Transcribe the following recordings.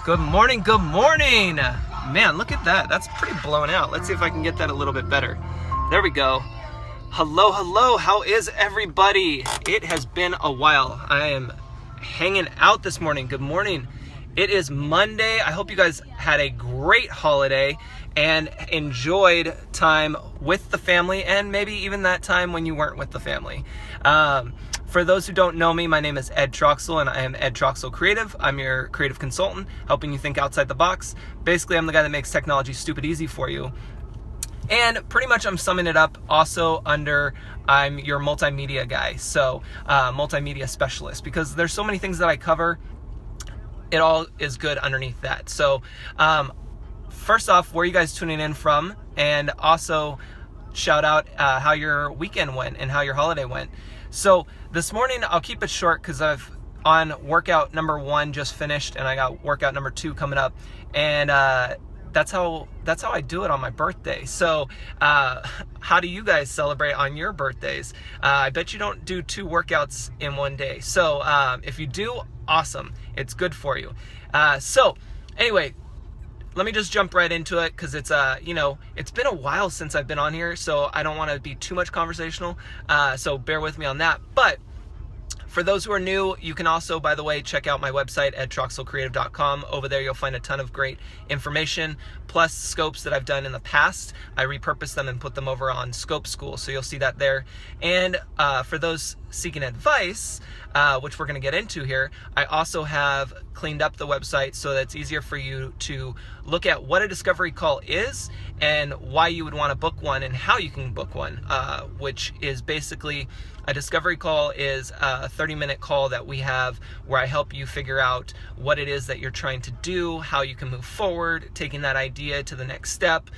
Good morning, good morning. Man, look at that. That's pretty blown out. Let's see if I can get that a little bit better. There we go. Hello, hello. How is everybody? It has been a while. I am hanging out this morning. Good morning. It is Monday. I hope you guys had a great holiday and enjoyed time with the family, and maybe even that time when you weren't with the family. For those who don't know me, my name is Ed Troxell, and I am Ed Troxell Creative. I'm your creative consultant, helping you think outside the box. Basically, I'm the guy that makes technology stupid easy for you. And pretty much I'm summing it up also under I'm your multimedia guy, so multimedia specialist, because there's so many things that I cover. It all is good underneath that. So first off, where are you guys tuning in from? And also shout out how your weekend went and how your holiday went. So this morning, I'll keep it short because I've on workout number 1 just finished, and I got workout number 2 coming up, and that's how I do it on my birthday. So how do you guys celebrate on your birthdays? I bet you don't do 2 workouts in one day. So if you do, awesome. It's good for you. So anyway, let me just jump right into it because it's it's been a while since I've been on here, so I don't want to be too much conversational. So bear with me on that. But for those who are new, you can also, by the way, check out my website at troxellcreative.com. Over there, you'll find a ton of great information, plus scopes that I've done in the past. I repurpose them and put them over on Scope School, so you'll see that there. And for those seeking advice, which we're going to get into here, I also have cleaned up the website so that it's easier for you to look at what a discovery call is and why you would want to book one and how you can book one, which is basically a discovery call is a 30-minute call that we have where I help you figure out what it is that you're trying to do, how you can move forward, taking that idea to the next step.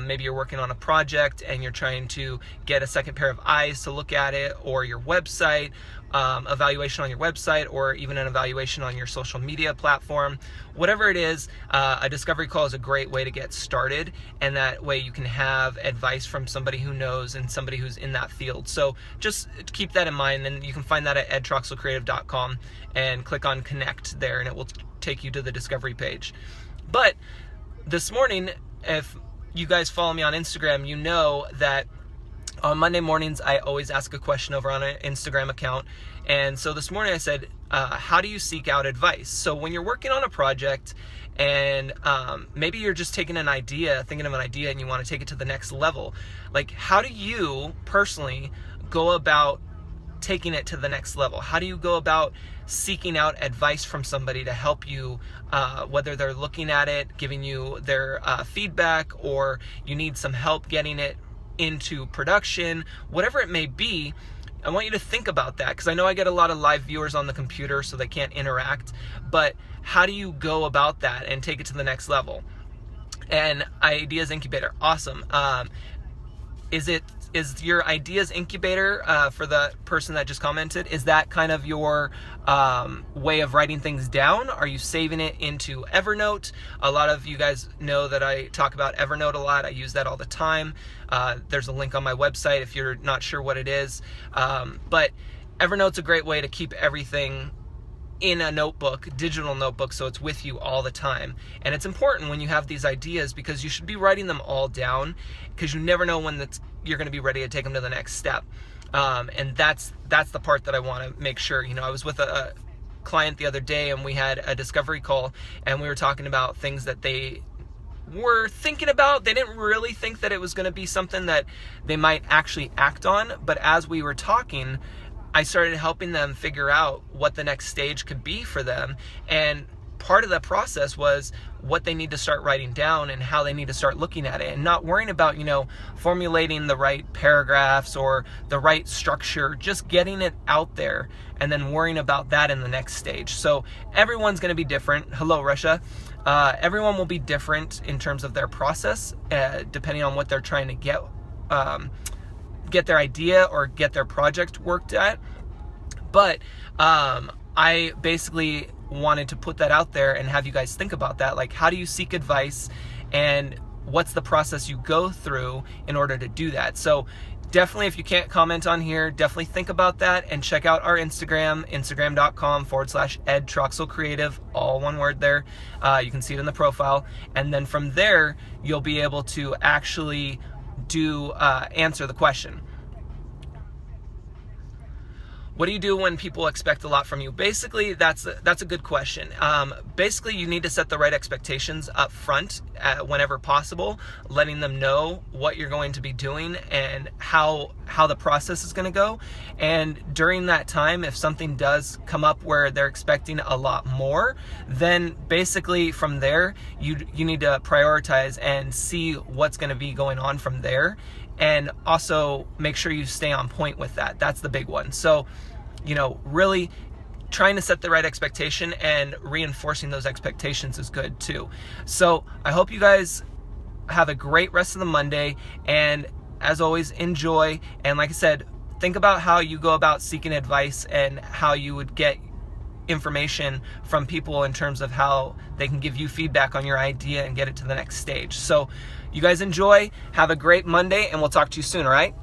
Maybe you're working on a project and you're trying to get a second pair of eyes to look at it, or your website, evaluation on your website, or even an evaluation on your social media platform. Whatever it is, a discovery call is a great way to get started, and that way you can have advice from somebody who knows and somebody who's in that field. So just keep that in mind, and you can find that at edtroxellcreative.com and click on connect there, and it will take you to the discovery page. But this morning, if you guys follow me on Instagram, you know that on Monday mornings, I always ask a question over on an Instagram account. And so this morning I said, how do you seek out advice? So when you're working on a project and maybe you're just thinking of an idea and you want to take it to the next level, like how do you personally go about taking it to the next level? How do you go about seeking out advice from somebody to help you, whether they're looking at it, giving you their feedback, or you need some help getting it into production, whatever it may be? I want you to think about that, because I know I get a lot of live viewers on the computer, so they can't interact, but how do you go about that and take it to the next level? And Ideas Incubator, awesome. Is your Ideas Incubator, for the person that just commented, is that kind of your way of writing things down? Are you saving it into Evernote? A lot of you guys know that I talk about Evernote a lot. I use that all the time. There's a link on my website if you're not sure what it is. But Evernote's a great way to keep everything in a notebook, digital notebook, so it's with you all the time. And it's important when you have these ideas, because you should be writing them all down, because you never know when you're going to be ready to take them to the next step. And that's the part that I want to make sure. I was with a client the other day, and we had a discovery call, and we were talking about things that they were thinking about. They didn't really think that it was going to be something that they might actually act on, but as we were talking, I started helping them figure out what the next stage could be for them. And part of the process was what they need to start writing down and how they need to start looking at it, and not worrying about, formulating the right paragraphs or the right structure, just getting it out there and then worrying about that in the next stage. So everyone's going to be different. Hello, Russia. Everyone will be different in terms of their process, depending on what they're trying to get their idea or get their project worked at. But I basically wanted to put that out there and have you guys think about that. Like, how do you seek advice, and what's the process you go through in order to do that? So definitely, if you can't comment on here, definitely think about that and check out our Instagram, instagram.com/Ed Troxell Creative, all one word there. You can see it in the profile. And then from there, you'll be able to actually answer the question. What do you do when people expect a lot from you? Basically, that's a good question. Basically, you need to set the right expectations up front whenever possible, letting them know what you're going to be doing and how the process is going to go. And during that time, if something does come up where they're expecting a lot more, then basically from there, you need to prioritize and see what's going to be going on from there. And also make sure you stay on point with that. That's the big one. So, really trying to set the right expectation and reinforcing those expectations is good too. So I hope you guys have a great rest of the Monday. And as always, enjoy. And like I said, think about how you go about seeking advice and how you would get information from people in terms of how they can give you feedback on your idea and get it to the next stage. So you guys enjoy, have a great Monday, and we'll talk to you soon, all right?